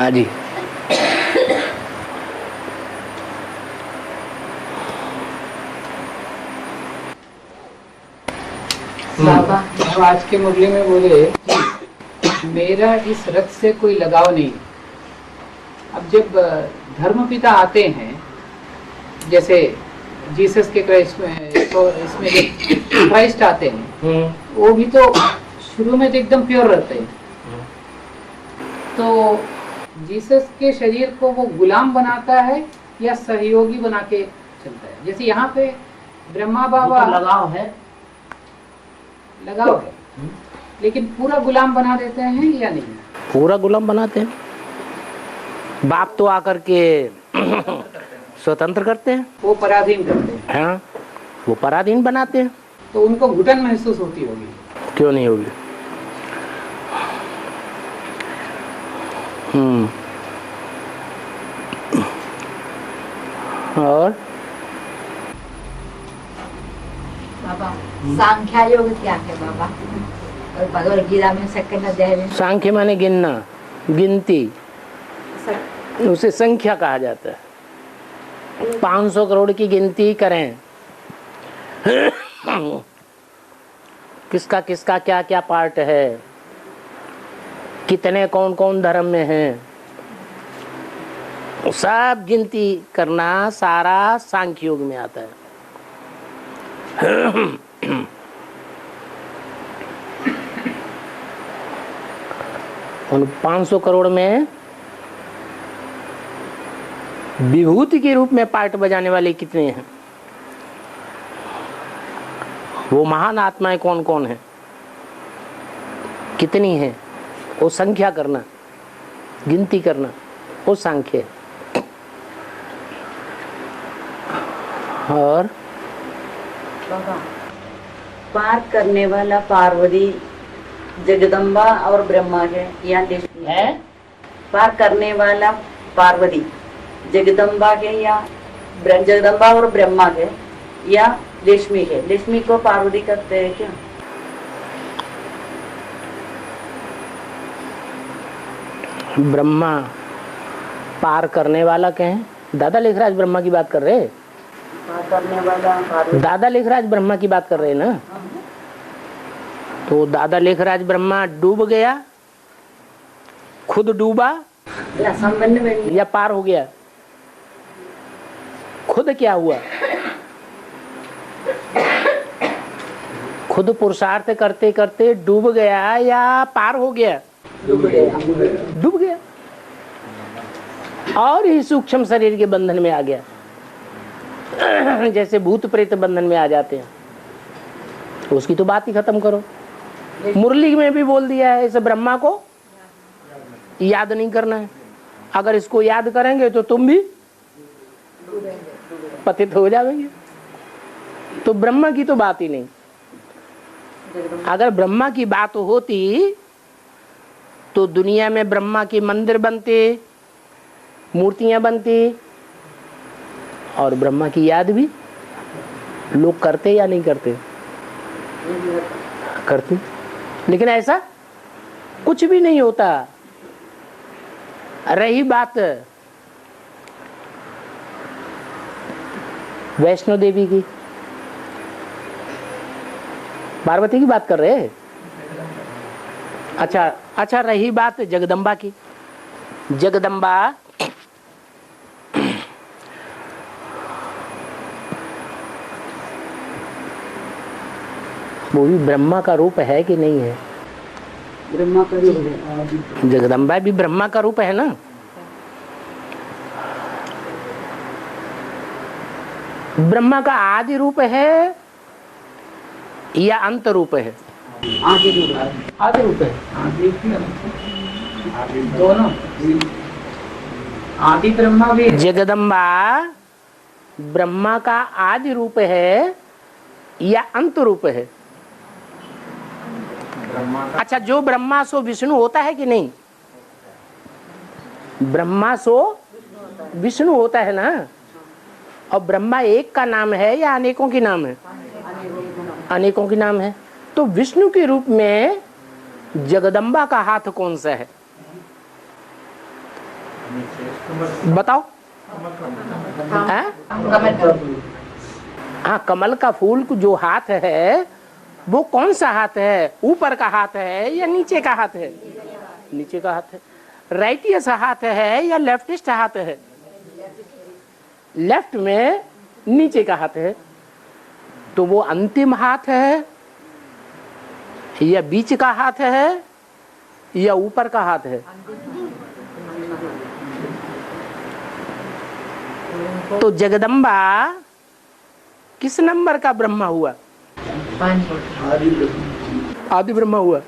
हाँ जी। बाबा हम आज के मुरली में बोले मेरा इस रथ से कोई लगाव नहीं। अब जब धर्मपिता आते हैं, जैसे जीसस के क्राइस्ट में, तो इसमें जब क्राइस्ट आते हैं वो भी तो शुरू में तो एकदम प्योर रहते हैं। तो जीसस के शरीर को वो गुलाम बनाता है या सहयोगी बना के चलता है? जैसे यहाँ पे ब्रह्मा बाबा तो लगाव है, लेकिन पूरा गुलाम बना देते हैं या नहीं? पूरा गुलाम बनाते हैं। बाप तो आकर के स्वतंत्र करते हैं, वो पराधीन करते हैं। हाँ, वो पराधीन बनाते हैं। तो उनको घुटन महसूस होती होगी? क्यों नहीं होगी? और बाबा सांख्या योग क्या है बाबा? और भगवद गीता में सेकंड अध्याय में सांख्य माने गिनना, गिनती, उसे संख्या कहा जाता है। 500 करोड़ की गिनती करें, किसका किसका क्या क्या पार्ट है, कितने कौन कौन धर्म में हैं, सब गिनती करना सारा सांख्य योग में आता है। उन 500 करोड़ में विभूति के रूप में पार्ट बजाने वाले कितने हैं, वो महान आत्माएं कौन कौन है, कितनी हैं, वो संख्या करना, गिनती करना, वो सांख्य है। और बाबा पार करने वाला पार्वती जगदम्बा और ब्रह्मा है या लक्ष्मी है? पार करने वाला पार्वती जगदम्बा के या जगदम्बा और ब्रह्मा के या लक्ष्मी है? लक्ष्मी को पार्वती करते हैं क्या? ब्रह्मा पार करने वाला कहें, दादा लेखराज ब्रह्मा की बात कर रहे हैं। पार करने वाला पार्वती, दादा लेखराज ब्रह्मा की बात कर रहे हैं ना। तो दादा लेखराज ब्रह्मा डूब गया, खुद डूबा संबंध में या पार हो गया? खुद क्या हुआ? खुद पुरुषार्थ करते करते डूब गया या पार हो गया? डूब गया और ही सूक्ष्म शरीर के बंधन में आ गया। जैसे भूत प्रेत बंधन में आ जाते हैं, उसकी तो बात ही खत्म करो। मुरली में भी बोल दिया है, इस ब्रह्मा को याद नहीं करना है। अगर इसको याद करेंगे तो तुम भी पतित हो जाएंगे। तो ब्रह्मा की तो बात ही नहीं। अगर ब्रह्मा की बात होती तो दुनिया में ब्रह्मा के मंदिर बनते, मूर्तियां बनती और ब्रह्मा की याद भी लोग करते या नहीं करते? करते। लेकिन ऐसा कुछ भी नहीं होता। रही बात वैष्णो देवी की, पार्वती की बात कर रहे हैं। अच्छा, रही बात जगदम्बा की। जगदम्बा वो भी ब्रह्मा का रूप है कि नहीं है? ब्रह्मा का रूप है। जगदम्बा भी ब्रह्मा का रूप है ना। ब्रह्मा का आदि रूप है या अंत रूप है? आदि रूप है। आदि रूप है। दोनों। आदि ब्रह्मा भी है। जगदम्बा ब्रह्मा का आदि रूप है या अंत रूप है? अच्छा, जो ब्रह्मा सो विष्णु होता है कि नहीं? ब्रह्मा सो विष्णु होता है ना। और ब्रह्मा एक का नाम है या अनेकों की नाम है? अनेकों की नाम है। तो विष्णु के रूप में जगदम्बा का हाथ कौन सा है? बताओ। हैं? हाँ, कमल का फूल जो हाथ है वो कौन सा हाथ है? ऊपर का हाथ है या नीचे का हाथ है? नीचे का हाथ है। राइटियस हाथ है या लेफ्टिस्ट हाथ है? लेफ्ट में नीचे का हाथ है। तो वो अंतिम हाथ है या बीच का हाथ है या ऊपर का हाथ है? तो जगदम्बा किस नंबर का ब्रह्मा हुआ? आदि ब्रह्मा हुआ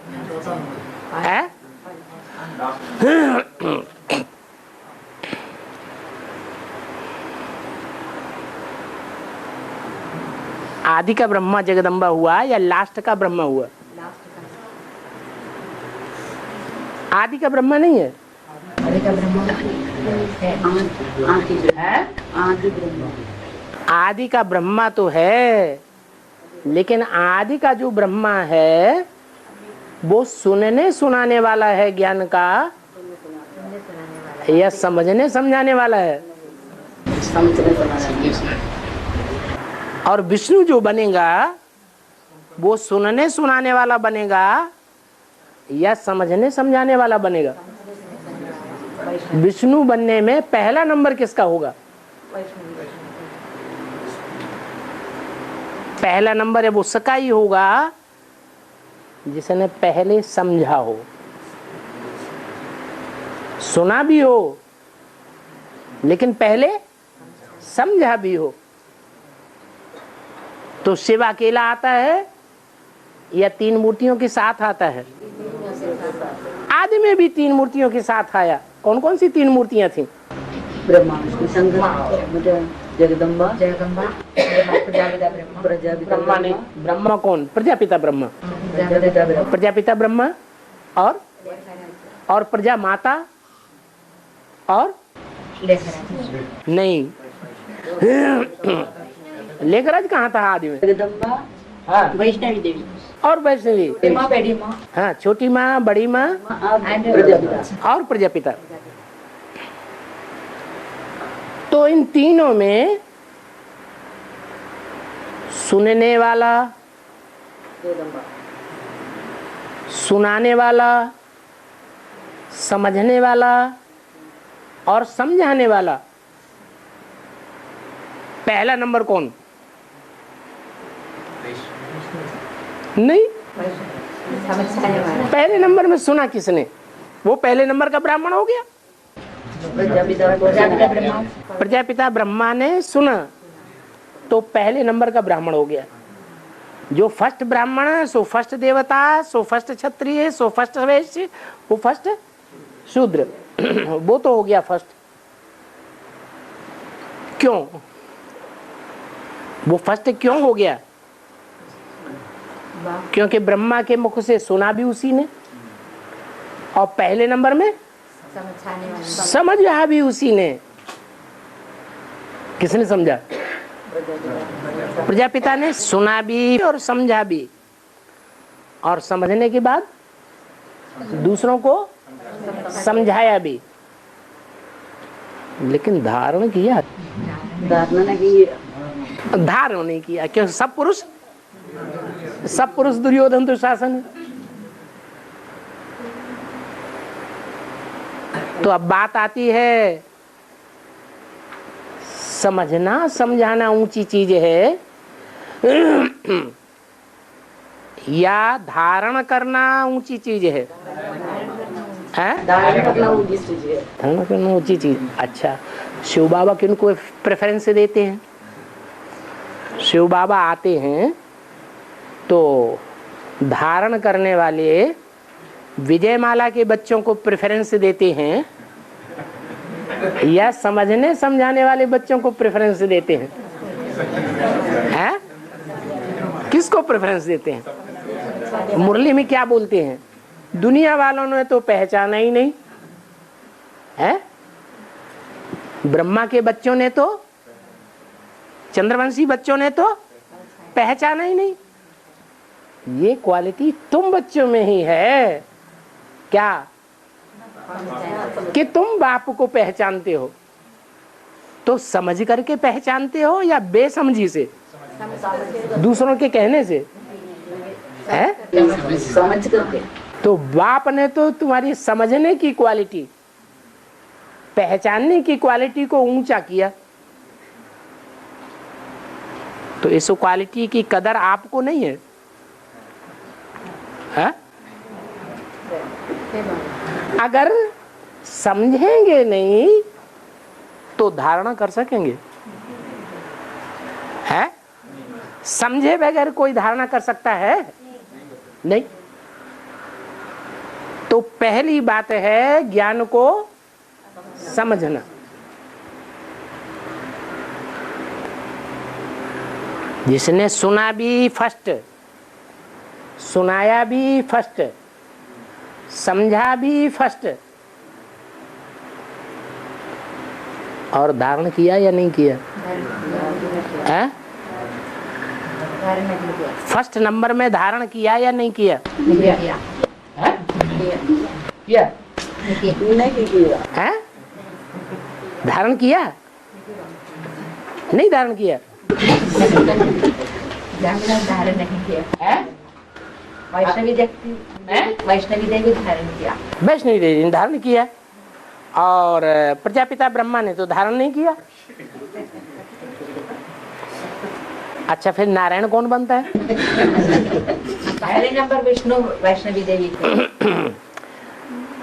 है। आदि का ब्रह्मा जगदम्बा हुआ या लास्ट का ब्रह्मा हुआ? आदि का ब्रह्मा नहीं है। आदि का ब्रह्मा तो है, लेकिन आदि का जो ब्रह्मा है वो सुनने सुनाने वाला है ज्ञान का या समझने समझाने वाला है? और विष्णु जो बनेगा वो सुनने सुनाने वाला बनेगा या समझने समझाने वाला बनेगा? विष्णु बनने में पहला नंबर किसका होगा? पहला नंबर है वो उसका ही होगा जिसने पहले समझा हो, सुना भी हो लेकिन पहले समझा भी हो। तो शिव अकेला आता है या तीन मूर्तियों के साथ आता है? आदि में भी तीन मूर्तियों के साथ आया। कौन कौन सी तीन मूर्तियां थी? ब्रह्मा, जगदम्बा, ब्रह्मा नहीं, ब्रह्मा कौन? प्रजापिता ब्रह्मा, प्रजापिता ब्रह्मा और प्रजा माता और नहीं लेखराज कहाँ था आदि में? जगदम्बा, हाँ, वैष्णवी देवी और वैष्णवी माँ, बड़ी माँ, हाँ, छोटी माँ, बड़ी माँ और प्रजापिता। तो इन तीनों में सुनने वाला, सुनाने वाला, समझने वाला और समझाने वाला पहला नंबर कौन? नहीं, पहले नंबर में सुना किसने? वो पहले नंबर का ब्राह्मण हो गया। प्रजापिता ब्रह्मा ने सुना तो पहले नंबर का ब्राह्मण हो गया। जो फर्स्ट ब्राह्मण, सो फर्स्ट देवता, सो फर्स्ट क्षत्रिय, सो फर्स्ट वैश्य, वो फर्स्ट शूद्र वो तो हो गया फर्स्ट। क्यों वो फर्स्ट क्यों हो गया? क्योंकि ब्रह्मा के मुख से सुना भी उसी ने और पहले नंबर में समझा भी उसी ने। किसने समझा? प्रजापिता ने सुना भी और समझा भी, और समझने के बाद दूसरों को समझाया भी, लेकिन धारण किया? धारण नहीं किया। क्यों? सब पुरुष दुर्योधन तो शासन है। तो अब बात आती है, समझना समझाना ऊंची चीज है या धारण करना ऊंची चीज है? धारण करना ऊंची चीज है। धारण करना ऊंची चीज। अच्छा, शिव बाबा किनको प्रेफरेंस देते हैं? शिव बाबा आते हैं तो धारण करने वाले विजयमाला के बच्चों को प्रेफरेंस देते हैं या समझने समझाने वाले बच्चों को प्रेफरेंस देते हैं? हैं? किसको प्रेफरेंस देते हैं? मुरली में क्या बोलते हैं? दुनिया वालों ने तो पहचाना ही नहीं है, ब्रह्मा के बच्चों ने तो, चंद्रवंशी बच्चों ने तो पहचाना ही नहीं। ये क्वालिटी तुम बच्चों में ही है क्या? कि तुम बाप को पहचानते हो, तो समझ करके पहचानते हो या बेसमझी से, दूसरों के कहने से है? समझ करके। तो बाप ने तो तुम्हारी समझने की क्वालिटी, पहचानने की क्वालिटी को ऊंचा किया, तो इस क्वालिटी की कदर आपको नहीं है, है? अगर समझेंगे नहीं तो धारणा कर सकेंगे? है? समझे बगैर कोई धारणा कर सकता है? नहीं। तो पहली बात है ज्ञान को समझना। जिसने सुना भी फर्स्ट, सुनाया भी फर्स्ट, समझा भी फर्स्ट, और धारण किया या नहीं किया? है? फर्स्ट नंबर में धारण किया या नहीं किया? किया। नहीं किया। है? धारण किया? नहीं धारण किया? धारण नहीं किया। वैष्णवी देवी धारण किया। वैष्णवी देवी ने धारण किया, और प्रजापिता ब्रह्मा ने तो धारण नहीं किया। अच्छा, फिर नारायण कौन बनता है? पहले नंबर विष्णु वैष्णवी देवी थे।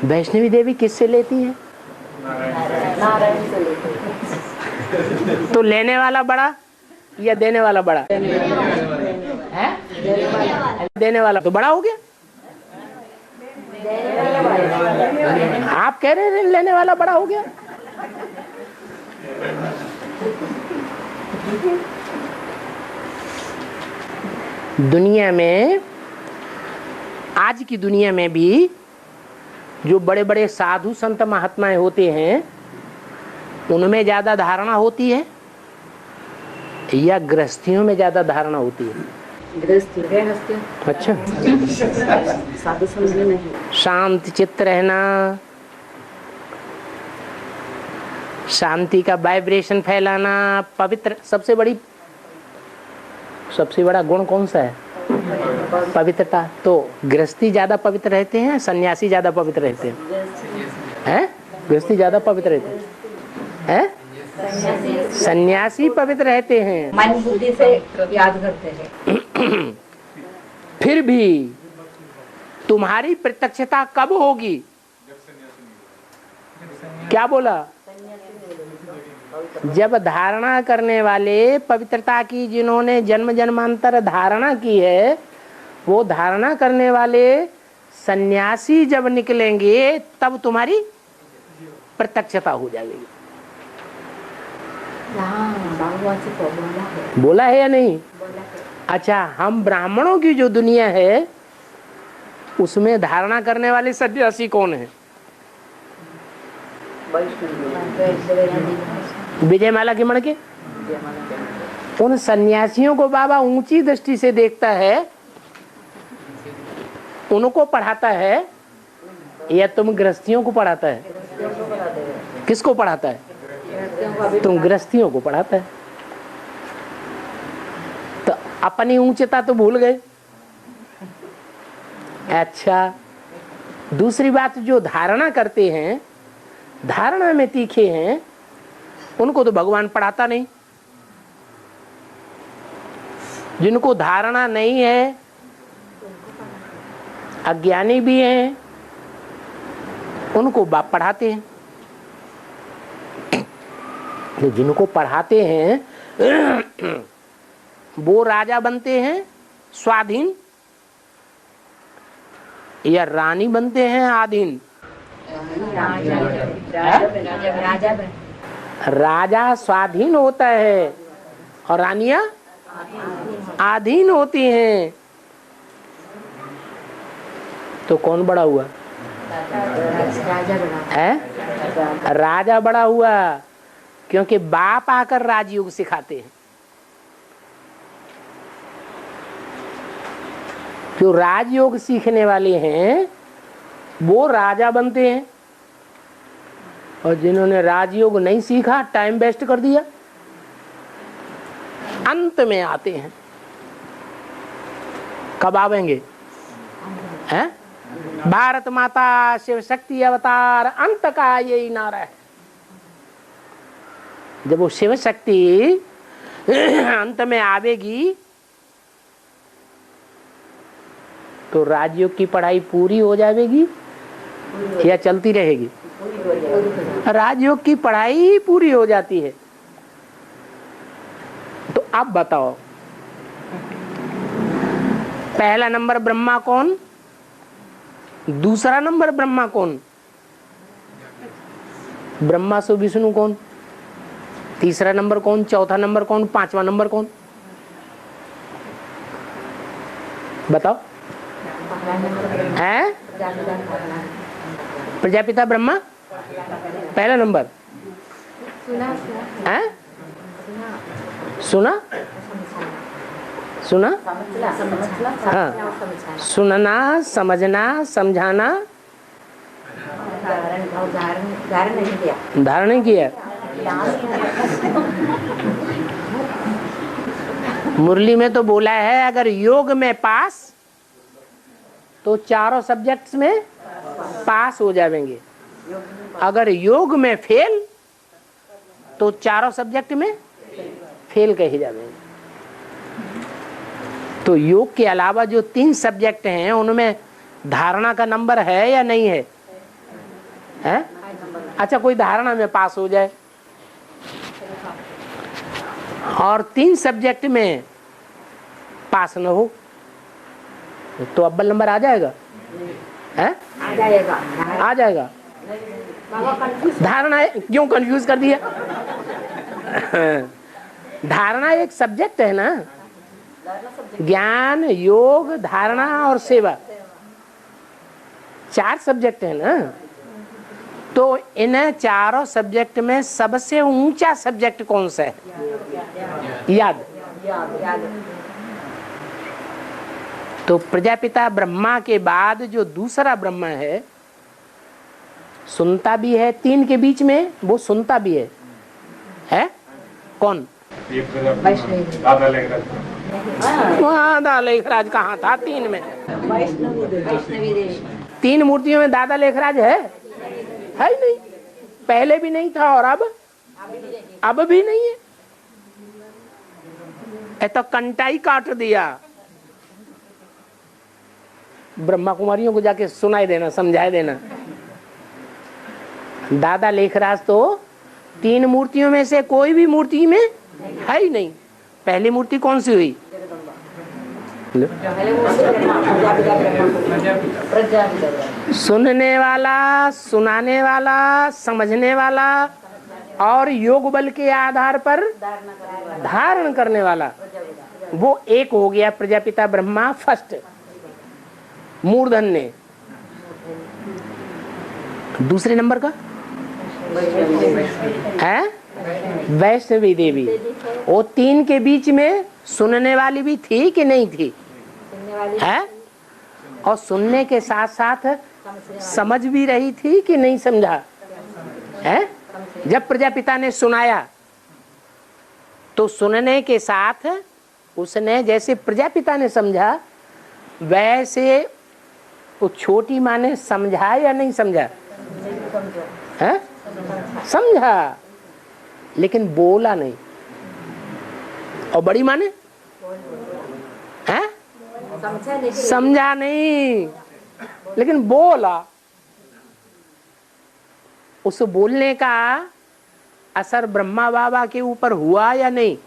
वैष्णवी देवी किससे लेती है? नारायण से लेते। तो लेने वाला बड़ा या देने वाला बड़ा? है? देने वाला तो बड़ा हो गया। आप कह रहे हैं लेने वाला बड़ा हो गया। दुनिया में, आज की दुनिया में भी जो बड़े बड़े साधु संत महात्माएं होते हैं, उनमें ज्यादा धारणा होती है या गृहस्थियों में ज्यादा धारणा होती है? गृहस्थी। अच्छा। साधु संत में नहीं। शांत चित्त रहना, शांति का वाइब्रेशन फैलाना, पवित्र, सबसे बड़ा गुण कौन सा है? पवित्रता। तो गृहस्थी ज्यादा पवित्र रहते हैं, सन्यासी ज्यादा पवित्र रहते हैं? हैं? गृहस्थी ज्यादा पवित्र रहते हैं? सन्यासी पवित्र रहते हैं, मन बुद्धि से याद करते हैं। फिर भी तुम्हारी प्रत्यक्षता कब होगी? क्या बोला? जब धारणा करने वाले, पवित्रता की जिन्होंने जन्म जन्मांतर धारणा की है, वो धारणा करने वाले सन्यासी जब निकलेंगे तब तुम्हारी प्रत्यक्षता हो जाएगी। बोला है या नहीं? अच्छा, हम ब्राह्मणों की जो दुनिया है उसमें धारणा करने वाले सन्यासी कौन है? विजय माला के मण के। उन सन्यासियों को बाबा ऊंची दृष्टि से देखता है, उनको पढ़ाता है, या तुम गृहस्थियों को पढ़ाता है? किसको पढ़ाता है? तुम गृहस्थियों को पढ़ाता है। तो अपनी ऊंचता तो भूल गए। अच्छा, दूसरी बात, जो धारणा करते हैं, धारणा में तीखे हैं, उनको तो भगवान पढ़ाता नहीं। जिनको धारणा नहीं है, अज्ञानी भी हैं, उनको बाप पढ़ाते हैं। तो जिनको पढ़ाते हैं वो राजा बनते हैं स्वाधीन, या रानी बनते हैं आधीन? राजा स्वाधीन होता है और रानियां आधीन होती हैं। तो कौन बड़ा हुआ? है? राजा बड़ा हुआ, क्योंकि बाप आकर राजयोग सिखाते हैं। जो राजयोग सीखने वाले हैं वो राजा बनते हैं, और जिन्होंने राजयोग नहीं सीखा टाइम वेस्ट कर दिया, अंत में आते हैं। कब आवेंगे? हैं? भारत माता शिव शक्ति अवतार अंत का यही नारा है। जब वो शिव शक्ति अंत में आवेगी तो राजयोग की पढ़ाई पूरी हो जाएगी या चलती रहेगी? राजयोग की पढ़ाई पूरी हो जाती है। तो अब बताओ, पहला नंबर ब्रह्मा कौन, दूसरा नंबर ब्रह्मा कौन, ब्रह्मा से विष्णु कौन, तीसरा नंबर कौन, चौथा नंबर कौन, पांचवा नंबर कौन? बताओ। हैं? प्रजापिता ब्रह्मा पहला नंबर। हैं? सुना सुना? हाँ, सुनना, समझना, समझाना, धारण नहीं किया। मुरली में तो बोला है अगर योग में पास तो चारों सब्जेक्ट्स में पास हो जाएंगे, अगर योग में फेल तो चारों सब्जेक्ट में फेल कहे जाएंगे। तो योग के अलावा जो 3 सब्जेक्ट हैं उनमें धारणा का नंबर है या नहीं है? हैं? अच्छा, कोई धारणा में पास हो जाए और 3 सब्जेक्ट में पास न हो तो अव्वल नंबर आ जाएगा? हैं? आ जाएगा। धारणा क्यों कंफ्यूज कर दिया? धारणा एक सब्जेक्ट है ना, ज्ञान, योग, धारणा और सेवा 4 सब्जेक्ट है ना। तो इन चारों सब्जेक्ट में सबसे ऊंचा सब्जेक्ट कौन सा है? याद। तो प्रजापिता ब्रह्मा के बाद जो दूसरा ब्रह्मा है, सुनता भी है 3 के बीच में, वो सुनता भी है कौन? दादा लेखराज कहाँ था 3 में? 3 मूर्तियों में दादा लेखराज है ही नहीं, पहले भी नहीं था और अब भी नहीं है। तो कंटा ही काट दिया। ब्रह्मा कुमारियों को जाके सुनाई देना, समझाए देना। दादा लेखराज तो 3 मूर्तियों में से कोई भी मूर्ति में है ही नहीं। पहली मूर्ति कौन सी हुई? सुनने वाला, सुनाने वाला, समझने वाला और योग बल के आधार पर धारण करने वाला, वो एक हो गया प्रजापिता ब्रह्मा फर्स्ट, मूर्धन्य। दूसरे नंबर का है वैष्णवी देवी। वो 3 के बीच में सुनने वाली भी थी कि नहीं थी? है, और सुनने के साथ साथ समझ भी रही थी कि नहीं समझा? है, जब प्रजापिता ने सुनाया तो सुनने के साथ उसने जैसे प्रजापिता ने समझा वैसे वो छोटी माँ ने समझा या नहीं समझा? है, समझा लेकिन बोला नहीं। और बड़ी माँ ने है समझा नहीं लेकिन बोला। उस बोलने का असर ब्रह्मा बाबा के ऊपर हुआ या नहीं?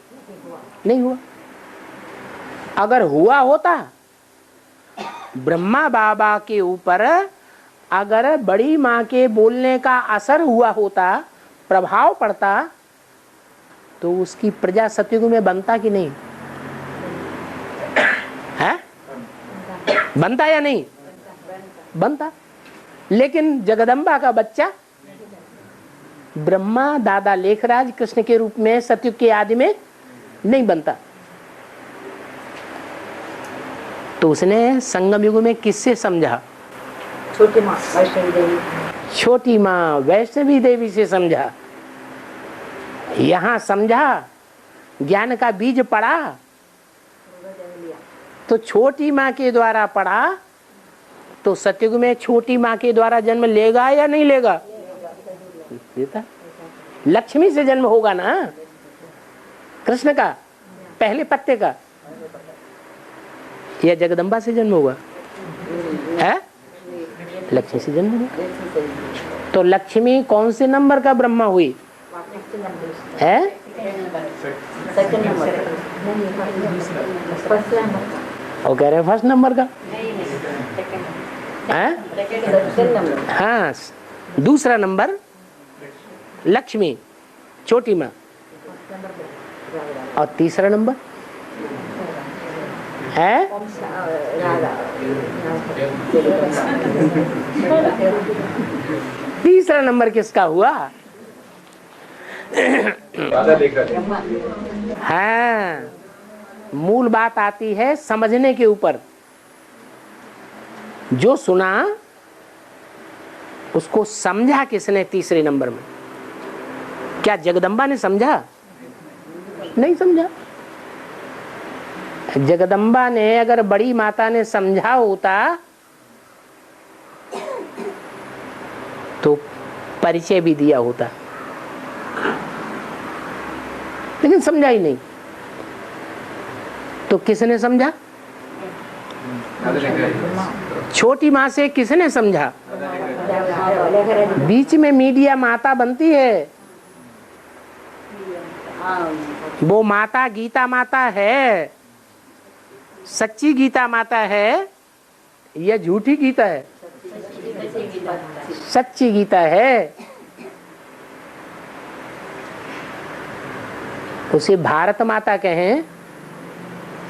नहीं हुआ। अगर हुआ होता ब्रह्मा बाबा के ऊपर, अगर बड़ी माँ के बोलने का असर हुआ होता, प्रभाव पड़ता, तो उसकी प्रजा सतयुग में बनता कि नहीं? है, बनता या नहीं? बनता। लेकिन जगदम्बा का बच्चा ब्रह्मा दादा लेखराज कृष्ण के रूप में सतयुग के आदि में नहीं बनता। तो उसने संगम युग में किससे समझा? छोटी माँ वैष्णवी देवी। छोटी माँ वैष्णवी देवी से समझा, यहां समझा, ज्ञान का बीज पड़ा तो छोटी माँ के द्वारा पड़ा, तो सतयुग में छोटी माँ के द्वारा जन्म लेगा या नहीं लेगा? लेता। लक्ष्मी से जन्म होगा ना कृष्ण का, पहले पत्ते का, या जगदम्बा से जन्म होगा? है लक्ष्मी से जन्म होगा। तो लक्ष्मी कौन से नंबर का ब्रह्मा हुई है? वो कह रहे हैं फर्स्ट नंबर का है? हाँ, दूसरा नंबर लक्ष्मी छोटी माँ, और तीसरा नंबर है तीसरा नंबर किसका हुआ? हाँ, मूल बात आती है समझने के ऊपर। जो सुना उसको समझा किसने? तीसरे नंबर में। क्या जगदम्बा ने समझा? नहीं समझा। जगदम्बा ने, अगर बड़ी माता ने समझा होता तो परिचय भी दिया होता, लेकिन समझा ही नहीं। तो किसने समझा? छोटी माँ से किसने समझा? बीच में मीडिया माता बनती है। वो माता गीता माता है, सच्ची गीता माता है या झूठी गीता है? सच्ची गीता है। उसे भारत माता कहें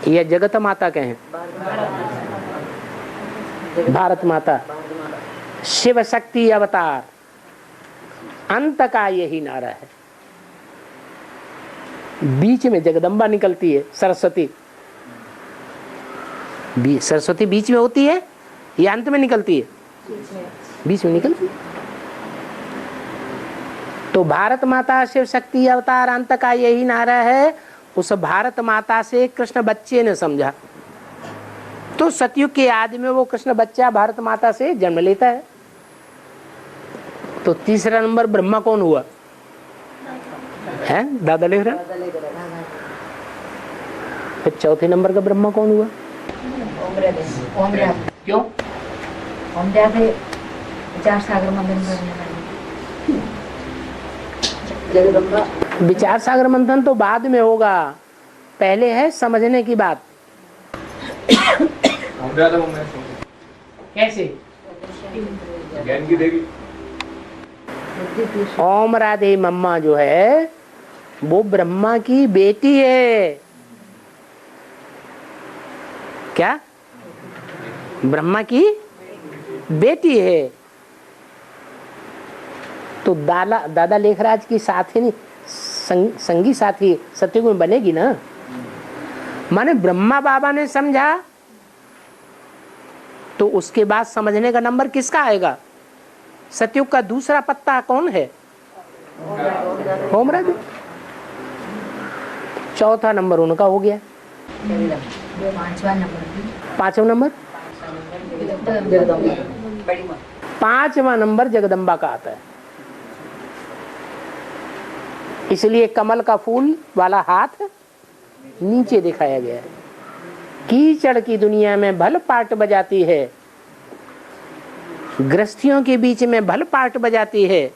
या जगत माता कहें? भारत माता, शिव शक्ति अवतार, अंत का यही नारा है। बीच में जगदम्बा निकलती है, सरस्वती। सरस्वती बीच में होती है या अंत में निकलती है? बीच में निकलती है। तो भारत माता, शिव शक्ति अवतार, अंत का यही नारा है। उस भारत माता से कृष्ण बच्चे ने समझा, तो सतयुग के आदि में वो कृष्ण बच्चा भारत माता से जन्म लेता है। तो तीसरा नंबर ब्रह्मा कौन हुआ है? दादा लिख रहा। फिर चौथे नंबर का ब्रह्मा कौन हुआ? क्यों? विचार सागर मंथन करने वाली जगदम्बा। विचार सागर मंथन तो बाद में होगा, पहले है समझने की बात। कैसे? ज्ञान की देवी ओम राधे मम्मा जो है वो ब्रह्मा की बेटी है। क्या? ब्रह्मा की बेटी है। तो दादा लेखराज की साथी नहीं, संगी साथी सतयुग में बनेगी ना। माने ब्रह्मा बाबा ने समझा तो उसके बाद समझने का नंबर किसका आएगा? सतयुग का दूसरा पत्ता कौन है? ओमराज। चौथा नंबर उनका हो गया। पांचवा नंबर पांचवा नंबर जगदम्बा का आता है। इसलिए कमल का फूल वाला हाथ नीचे दिखाया गया है। कीचड़ की दुनिया में भल पाट बजाती है, गृहस्थियों के बीच में भल पाट बजाती है।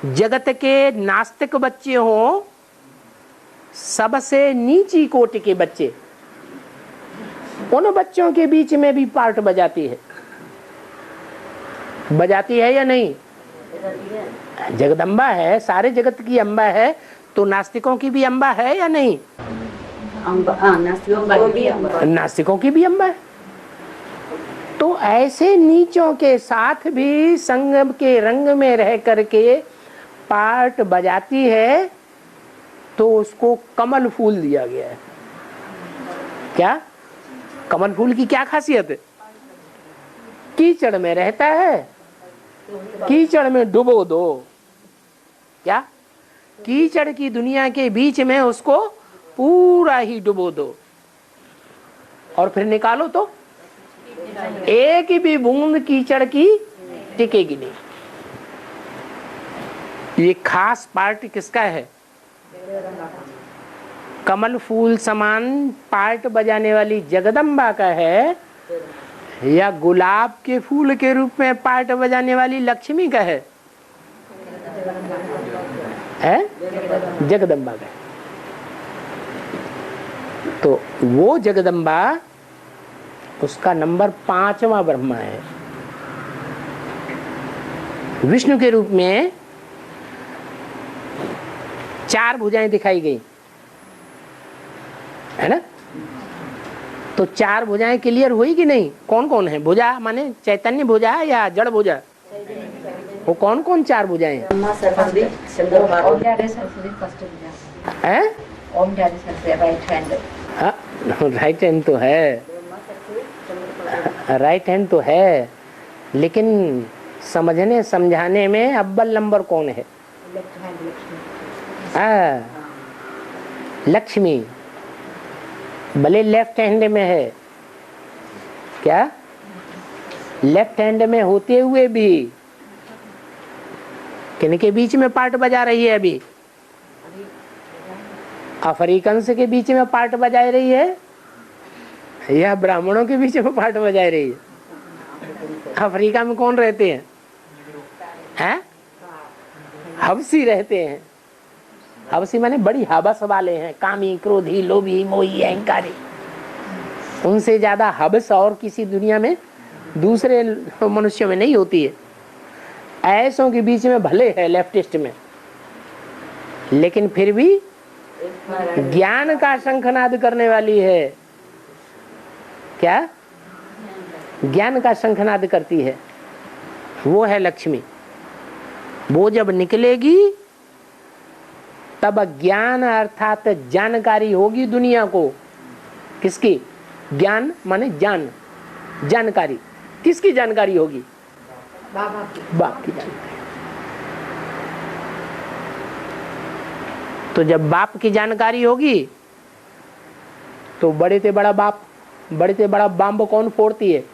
जगत के नास्तिक बच्चे हों, सबसे नीची कोटि के बच्चे, उन बच्चों के बीच में भी पार्ट बजाती है। बजाती है या नहीं? जगदम्बा है, सारे जगत की अम्बा है, तो नास्तिकों की भी अम्बा है या नहीं? नास्तिकों की भी अम्बा है। तो ऐसे नीचों के साथ भी संगम के रंग में रह करके पार्ट बजाती है, तो उसको कमल फूल दिया गया है। क्या? कमल फूल की क्या खासियत है? कीचड़ में रहता है, कीचड़ में डुबो दो। क्या? कीचड़ की दुनिया के बीच में उसको पूरा ही डुबो दो और फिर निकालो तो एक भी बूंद कीचड़ की टिकेगी नहीं। ये खास पार्ट किसका है? कमल फूल समान पार्ट बजाने वाली जगदम्बा का है या गुलाब के फूल के रूप में पार्ट बजाने वाली लक्ष्मी का है? जगदम्बा का है। तो वो जगदम्बा उसका नंबर 5वां ब्रह्मा है। विष्णु के रूप में 4 भुजाएं दिखाई गई है ना। तो 4 भुजाएं क्लियर हुई कि नहीं? कौन कौन है? भुजा माने चैतन्य भुजा या जड़ भुजा? वो कौन कौन 4 भुजाएं हैं? ब्रह्मा सरस्वती शंकर ओम पार्वती। जारे सरस्वती फर्स्ट पूजा हैं? ओम जारे Saraswati right hand. Right hand तो है, राइट हैंड तो है, लेकिन समझने समझाने में अव्वल नंबर कौन है? Left hand Lakshmi. भले लेफ्ट हैंड में है, क्या लेफ्ट हैंड में होते हुए भी किनके बीच में पार्ट बजा रही है? अभी अफ्रीकन्स के बीच में पार्ट बजा रही है या ब्राह्मणों के बीच में पार्ट बजा रही है? अफ्रीका में कौन रहते हैं? हैं? हबसी रहते हैं। हबसी माने बड़ी हबस वाले हैं, कामी क्रोधी लोभी मोही अहंकारी। उनसे ज्यादा हबस और किसी दुनिया में दूसरे मनुष्यों में नहीं होती है। ऐसों के बीच में भले है लेफ्टिस्ट में, लेकिन फिर भी ज्ञान का शंखनाद करने वाली है। क्या? ज्ञान का शंखनाद करती है, वो है लक्ष्मी। वो जब निकलेगी तब ज्ञान अर्थात जानकारी होगी दुनिया को। किसकी? ज्ञान माने जान, जानकारी। किसकी जानकारी होगी? बाप की जानकारी। तो जब बाप की जानकारी होगी तो बड़े से बड़ा बाप, बड़े से बड़ा बम कौन फोड़ती है?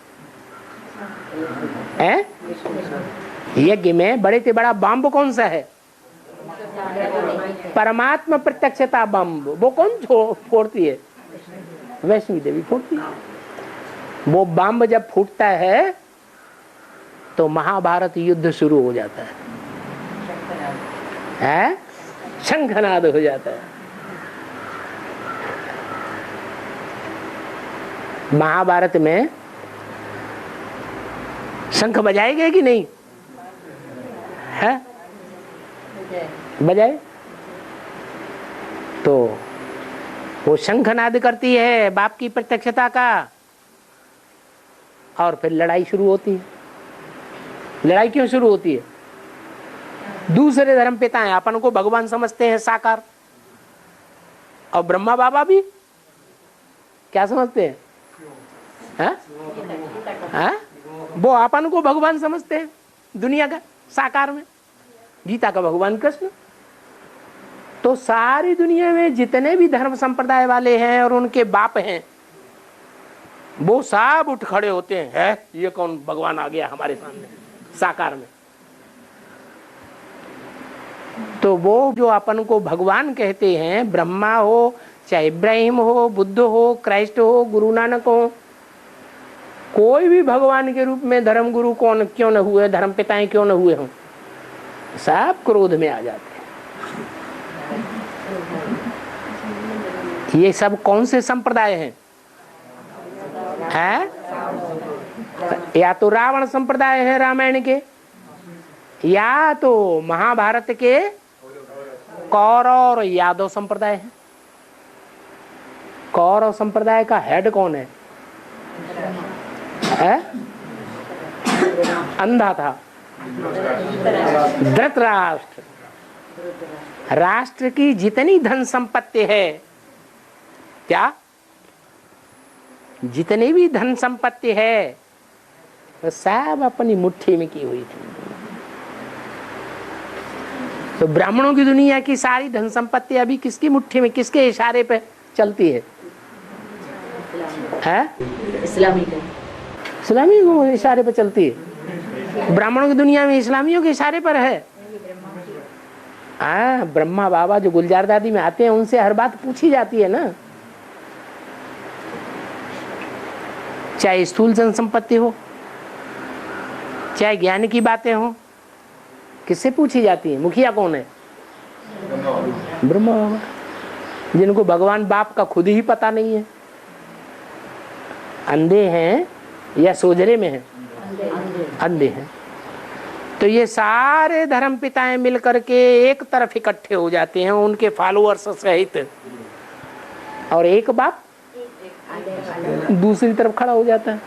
यज्ञ में बड़े से बड़ा बम कौन सा है? परमात्मा प्रत्यक्षता बम। वो कौन फोड़ती है? वैष्णवी देवी फोड़ती है। वो बम जब फूटता है तो महाभारत युद्ध शुरू हो जाता है, शंखनाद हो जाता है। महाभारत में शंख बजाए गए कि नहीं? है बजाए। तो वो शंखनाद करती है बाप की प्रत्यक्षता का, और फिर लड़ाई शुरू होती है। लड़ाई क्यों शुरू होती है? दूसरे धर्म पिता हैं, अपन को भगवान समझते हैं साकार, और ब्रह्मा बाबा भी क्या समझते हैं? वो अपन को भगवान समझते हैं दुनिया का साकार में, गीता का भगवान कृष्ण। तो सारी दुनिया में जितने भी धर्म संप्रदाय वाले हैं और उनके बाप हैं, वो सब उठ खड़े होते हैं, है ये कौन भगवान आ गया हमारे सामने साकार में। तो वो जो अपन को भगवान कहते हैं, ब्रह्मा हो चाहे इब्राहिम हो, बुद्ध हो, क्राइस्ट हो, गुरु नानक हो, कोई भी भगवान के रूप में धर्म गुरु कौन क्यों न हुए, धर्म पिताएं क्यों न हुए हों, सब क्रोध में आ जाते हैं। ये सब कौन से संप्रदाय हैं? या तो रावण संप्रदाय है रामायण के, या तो महाभारत के कौरव और यादव संप्रदाय है। कौरव संप्रदाय का हेड कौन है? अंधा था, धृतराष्ट्र। राष्ट्र की जितनी धन संपत्ति है, क्या जितनी भी धन संपत्ति है, वो सब अपनी मुट्ठी में की हुई थी। तो ब्राह्मणों की दुनिया की सारी धन संपत्ति अभी किसकी मुट्ठी में, किसके इशारे पे चलती है? इस्लामी का, इस्लामी के इशारे पे चलती है। ब्राह्मणों की दुनिया में इस्लामियों के इशारे पर है। ब्रह्मा बाबा जो गुलजार दादी में आते हैं उनसे हर बात पूछी जाती है ना, चाहे स्थूल जन संपत्ति हो, चाहे ज्ञान की बातें हो, किससे पूछी जाती है? मुखिया कौन है? ब्रह्मा बाबा, जिनको भगवान बाप का खुद ही पता नहीं है। अंधे हैं या सोजरे में हैं? अंधे हैं। तो ये सारे धर्म पिताएं मिलकर के एक तरफ इकट्ठे हो जाते हैं उनके फॉलोअर्स सहित, और एक बाप दूसरी तरफ खड़ा हो जाता है।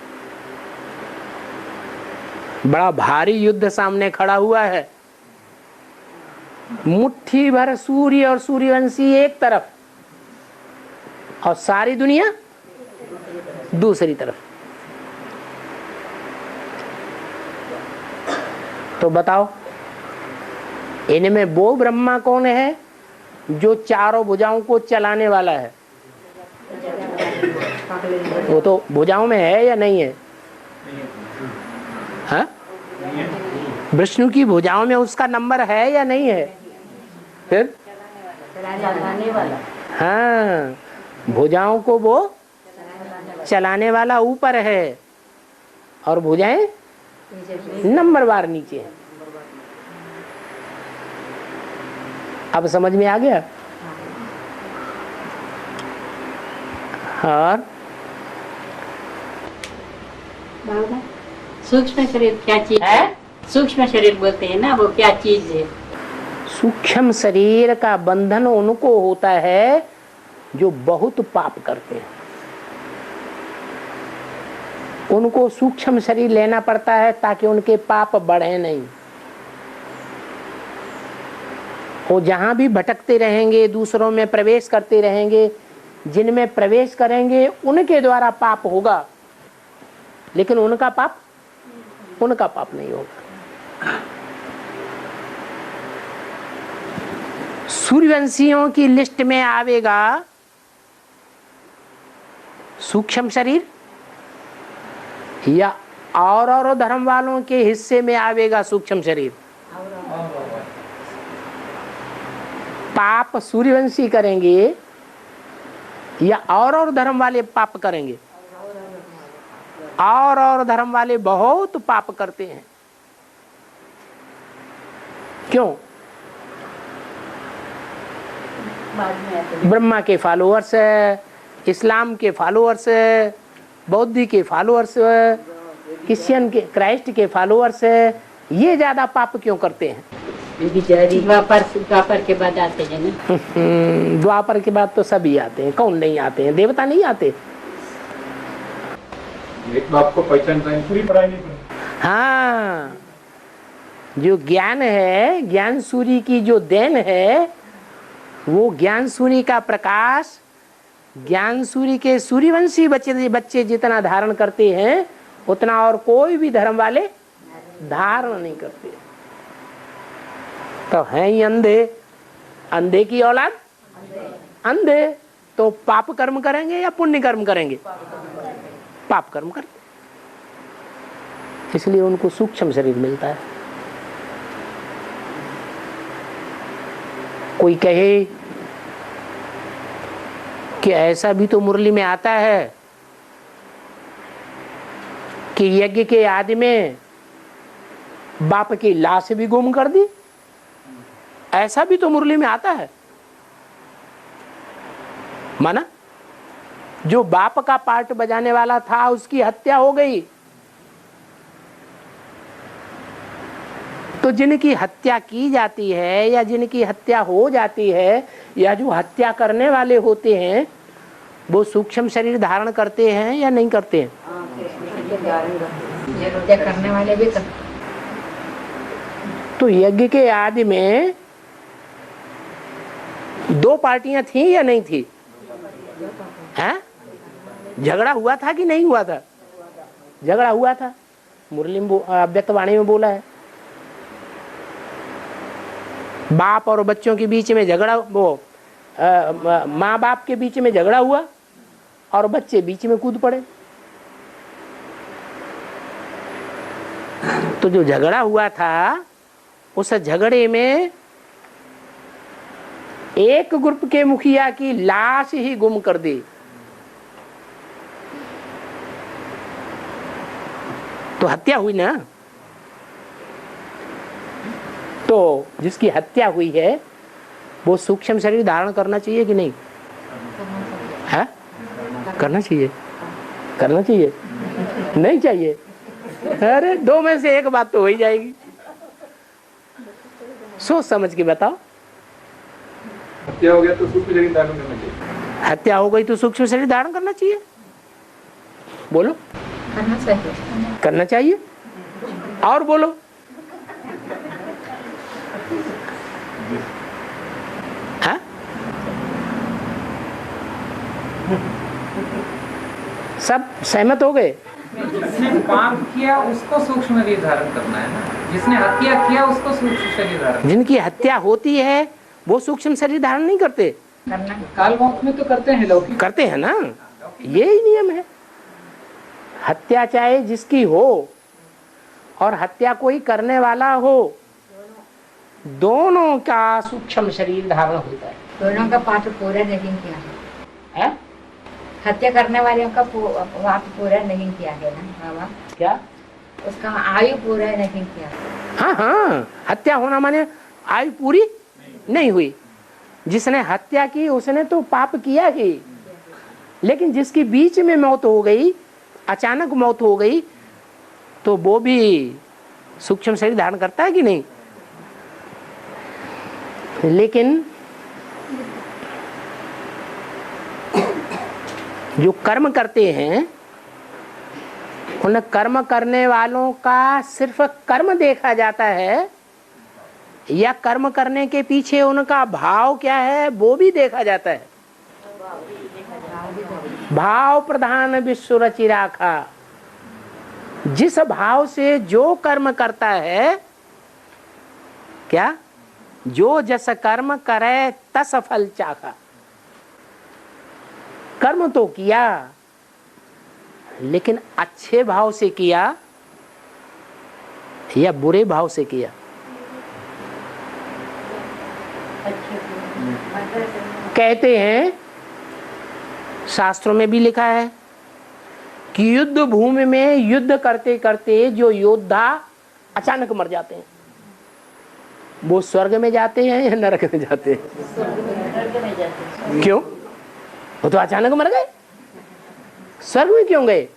बड़ा भारी युद्ध सामने खड़ा हुआ है। मुट्ठी भर सूर्य और सूर्यवंशी एक तरफ और सारी दुनिया दूसरी तरफ। तो बताओ इनमें वो ब्रह्मा कौन है जो चारों भुजाओं को चलाने वाला है? वो तो भुजाओं में है या नहीं है? हाँ, विष्णु की भुजाओं में उसका नंबर है या नहीं है? फिर चलाने वाला, हाँ, भुजाओं को वो चलाने वाला ऊपर है और भुजाएं नंबरवार नीचे है। अब समझ में आ गया? और सूक्ष्म शरीर क्या चीज है? सूक्ष्म शरीर बोलते हैं ना, वो क्या चीज है? सूक्ष्म शरीर का बंधन उनको होता है जो बहुत पाप करते हैं। उनको सूक्ष्म शरीर लेना पड़ता है ताकि उनके पाप बढ़े नहीं। वो जहां भी भटकते रहेंगे, दूसरों में प्रवेश करते रहेंगे, जिनमें प्रवेश करेंगे उनके द्वारा पाप होगा, लेकिन उनका पाप नहीं होगा। सूर्यवंशियों की लिस्ट में आवेगा सूक्ष्म शरीर, या और धर्म वालों के हिस्से में आवेगा सूक्ष्म शरीर? पाप सूर्यवंशी करेंगे या और धर्म वाले पाप करेंगे? और धर्म वाले बहुत पाप करते हैं। क्यों? ब्रह्मा के फॉलोअर्स है, इस्लाम के फॉलोअर्स है, बौद्ध के फॉलोअर्स, क्रिश्चियन के, क्राइस्ट के फॉलोअर्स है, ये ज्यादा पाप क्यों करते हैं? द्वापर के बाद आते हैं ना। द्वापर के बाद तो सभी आते हैं, कौन नहीं आते हैं? देवता नहीं आते? एक बाप को पहचान पूरी पढ़ाई नहीं पड़ी। हाँ, जो ज्ञान है, ज्ञान सूर्य की जो देन है, वो ज्ञान सूर्य का प्रकाश ज्ञान सूर्य के सूर्यवंशी बच्चे जितना धारण करते हैं उतना और कोई भी धर्म वाले धारण नहीं करते। तो हैं ही अंधे, अंधे की औलाद अंधे, तो पाप कर्म करेंगे या पुण्य कर्म करेंगे? पाप कर्म करेंगे। इसलिए उनको सूक्ष्म शरीर मिलता है। कोई कहे कि ऐसा भी तो मुरली में आता है कि यज्ञ के आदि में बाप की लाश भी गुम कर दी, ऐसा भी तो मुरली में आता है। माना जो बाप का पार्ट बजाने वाला था उसकी हत्या हो गई, तो जिनकी हत्या की जाती है या जिनकी हत्या हो जाती है या जो हत्या करने वाले होते हैं वो सूक्ष्म शरीर धारण करते हैं या नहीं करते हैं? हत्या करने वाले भी तो यज्ञ के आदि में दो पार्टियां थी या नहीं थी? हैं? झगड़ा हुआ था कि नहीं हुआ था? झगड़ा हुआ था। मुरली में अव्यक्तवाणी में बोला है बाप और बच्चों के बीच में झगड़ा, वो माँ बाप के बीच में झगड़ा हुआ और बच्चे बीच में कूद पड़े। तो जो झगड़ा हुआ था उस झगड़े में एक ग्रुप के मुखिया की लाश ही गुम कर दी। तो हत्या हुई ना। तो जिसकी हत्या हुई है वो सूक्ष्म शरीर धारण करना चाहिए कि नहीं? है? करना चाहिए? करना चाहिए? नहीं चाहिए? अरे दो में से एक बात तो हो ही जाएगी। सोच समझ के बताओ। हत्या हो गया तो सूक्ष्म शरीर धारण करना चाहिए। हत्या हो गई तो सूक्ष्म शरीर धारण करना चाहिए। बोलो। करना चाहिए। करना चाहिए। और बोलो। हाँ? सब सहमत हो गए? जिसने पाप किया उसको सूक्ष्म शरीर धारण करना है ना, जिसने हत्या किया उसको सूक्ष्म शरीर धारण। जिनकी हत्या होती है वो सूक्ष्म शरीर धारण नहीं करते। काल मौत में तो करते हैं लोग। करते हैं ना, यही नियम है। हत्या चाहे जिसकी हो और हत्या कोई करने वाला हो, दोनों का सूक्ष्म शरीर धारण होता है। दोनों का पाप पूरा नहीं किया है। हत्या करने वाले का पाप पूरा नहीं किया है ना बाबा? क्या? उसका आयु पूरा नहीं किया। हाँ हाँ, हत्या होना माने आयु पूरी नहीं हुई। जिसने हत्या की उसने तो पाप किया ही, लेकिन जिसकी बीच में मौत हो गई, अचानक मौत हो गई, तो वो भी सूक्ष्म शरीर धारण करता है कि नहीं? लेकिन जो कर्म करते हैं उन कर्म करने वालों का सिर्फ कर्म देखा जाता है या कर्म करने के पीछे उनका भाव क्या है वो भी देखा जाता है? भाव प्रधान विश्व रचि राखा। जिस भाव से जो कर्म करता है, क्या? जो जस कर्म करे तस फल चाखा। कर्म तो किया, लेकिन अच्छे भाव से किया या बुरे भाव से किया? कहते हैं, शास्त्रों में भी लिखा है कि युद्ध भूमि में युद्ध करते करते जो योद्धा अचानक मर जाते हैं वो स्वर्ग में जाते हैं या नरक में जाते हैं? क्यों? वो तो अचानक मर गए। स्वर्ग में क्यों गए?